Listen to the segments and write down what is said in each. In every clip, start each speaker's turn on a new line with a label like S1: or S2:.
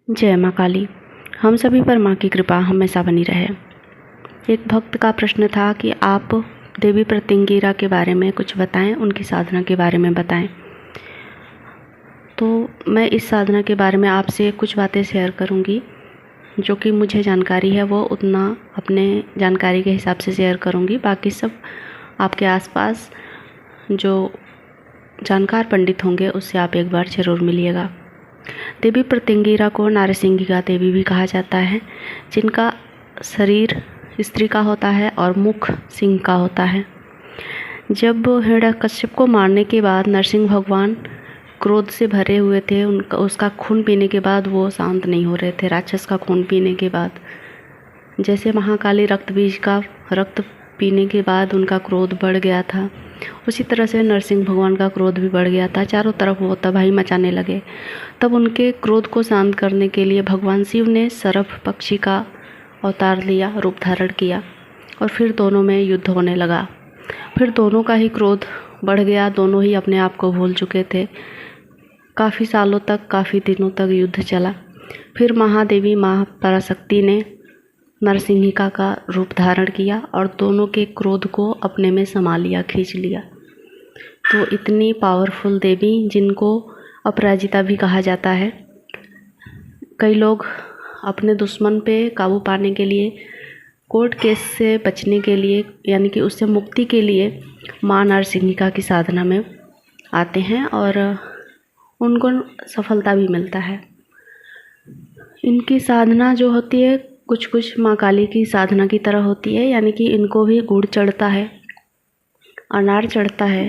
S1: जय माँ काली। हम सभी पर माँ की कृपा हमेशा बनी रहे। एक भक्त का प्रश्न था कि आप देवी प्रत्यंगिरा के बारे में कुछ बताएं, उनकी साधना के बारे में बताएं। तो मैं इस साधना के बारे में आपसे कुछ बातें शेयर करूंगी, जो कि मुझे जानकारी है वो उतना अपने जानकारी के हिसाब से शेयर करूंगी। बाकी सब आपके आसपास जो जानकार पंडित होंगे उससे आप एक बार ज़रूर मिलिएगा। देवी प्रत्यंगिरा को नारसिंगिका देवी भी कहा जाता है, जिनका शरीर स्त्री का होता है और मुख सिंह का होता है। जब हिरण्यकश्यप को मारने के बाद नरसिंह भगवान क्रोध से भरे हुए थे, उसका खून पीने के बाद वो शांत नहीं हो रहे थे। राक्षस का खून पीने के बाद जैसे महाकाली रक्त बीज का रक्त पीने के बाद उनका क्रोध बढ़ गया था, उसी तरह से नरसिंह भगवान का क्रोध भी बढ़ गया था। चारों तरफ वो तबाही मचाने लगे। तब उनके क्रोध को शांत करने के लिए भगवान शिव ने सरफ पक्षी का अवतार लिया, रूप धारण किया, और फिर दोनों में युद्ध होने लगा। फिर दोनों का ही क्रोध बढ़ गया। दोनों ही अपने आप को भूल चुके थे। काफ़ी सालों तक, काफ़ी दिनों तक युद्ध चला। फिर महादेवी माँ पराशक्ति ने नरसिंहिका का रूप धारण किया और दोनों के क्रोध को अपने में समा लिया, खींच लिया। तो इतनी पावरफुल देवी, जिनको अपराजिता भी कहा जाता है। कई लोग अपने दुश्मन पे काबू पाने के लिए, कोर्ट केस से बचने के लिए, यानी कि उससे मुक्ति के लिए माँ नरसिंहिका की साधना में आते हैं और उनको सफलता भी मिलता है। इनकी साधना जो होती है कुछ माँ काली की साधना की तरह होती है, यानी कि इनको भी गुड़ चढ़ता है, अनार चढ़ता है,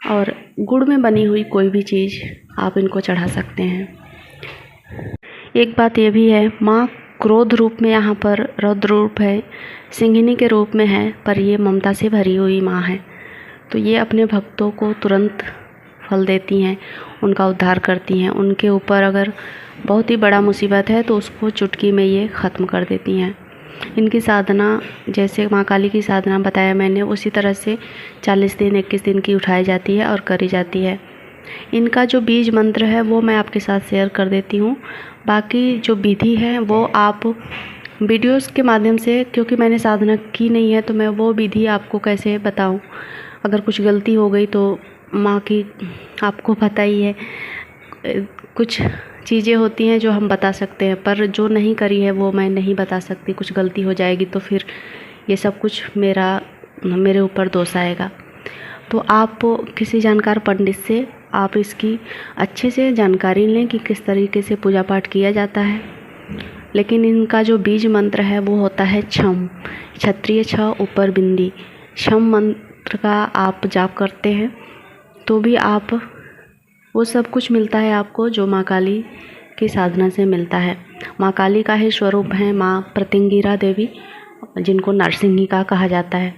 S1: और गुड़ में बनी हुई कोई भी चीज़ आप इनको चढ़ा सकते हैं। एक बात ये भी है, माँ क्रोध रूप में यहाँ पर रौद्र रूप है, सिंहिनी के रूप में है, पर ये ममता से भरी हुई माँ है। तो ये अपने भक्तों को तुरंत फल देती हैं, उनका उद्धार करती हैं। उनके ऊपर अगर बहुत ही बड़ा मुसीबत है तो उसको चुटकी में ये ख़त्म कर देती हैं। इनकी साधना, जैसे माँ काली की साधना बताया मैंने, उसी तरह से 40 दिन 21 दिन की उठाई जाती है और करी जाती है। इनका जो बीज मंत्र है वो मैं आपके साथ शेयर कर देती हूँ। बाकी जो विधि है वो आप वीडियोस के माध्यम से, क्योंकि मैंने साधना की नहीं है तो मैं वो विधि आपको कैसे बताऊँ। अगर कुछ गलती हो गई तो माँ की आपको पता ही है, कुछ चीज़ें होती हैं जो हम बता सकते हैं, पर जो नहीं करी है वो मैं नहीं बता सकती। कुछ गलती हो जाएगी तो फिर ये सब कुछ मेरे ऊपर दोष आएगा। तो आप किसी जानकार पंडित से आप इसकी अच्छे से जानकारी लें कि किस तरीके से पूजा पाठ किया जाता है। लेकिन इनका जो बीज मंत्र है वो होता है छम, क्षत्रिय छ ऊपर बिंदी। छम मंत्र का आप जाप करते हैं तो भी आप वो सब कुछ मिलता है आपको जो माँ काली की साधना से मिलता है। माँ काली का ही स्वरूप है माँ प्रत्यंगिरा देवी, जिनको नरसिंहिका कहा जाता है।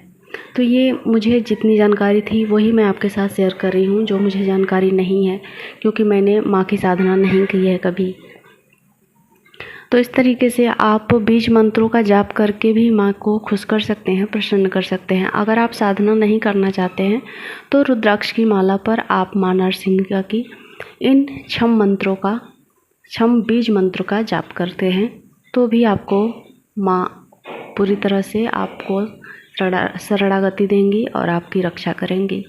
S1: तो ये मुझे जितनी जानकारी थी वही मैं आपके साथ शेयर कर रही हूँ। जो मुझे जानकारी नहीं है, क्योंकि मैंने माँ की साधना नहीं की है कभी। तो इस तरीके से आप बीज मंत्रों का जाप करके भी माँ को खुश कर सकते हैं, प्रसन्न कर सकते हैं। अगर आप साधना नहीं करना चाहते हैं तो रुद्राक्ष की माला पर आप माँ नरसिंहिका की इन छम बीज मंत्र का जाप करते हैं तो भी आपको माँ पूरी तरह से आपको शरणागति देंगी और आपकी रक्षा करेंगी।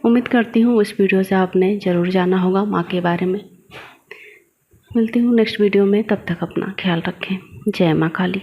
S1: उम्मीद करती हूँ इस वीडियो से आपने ज़रूर जाना होगा माँ के बारे में। मिलती हूँ नेक्स्ट वीडियो में, तब तक अपना ख्याल रखें। जय माँ काली।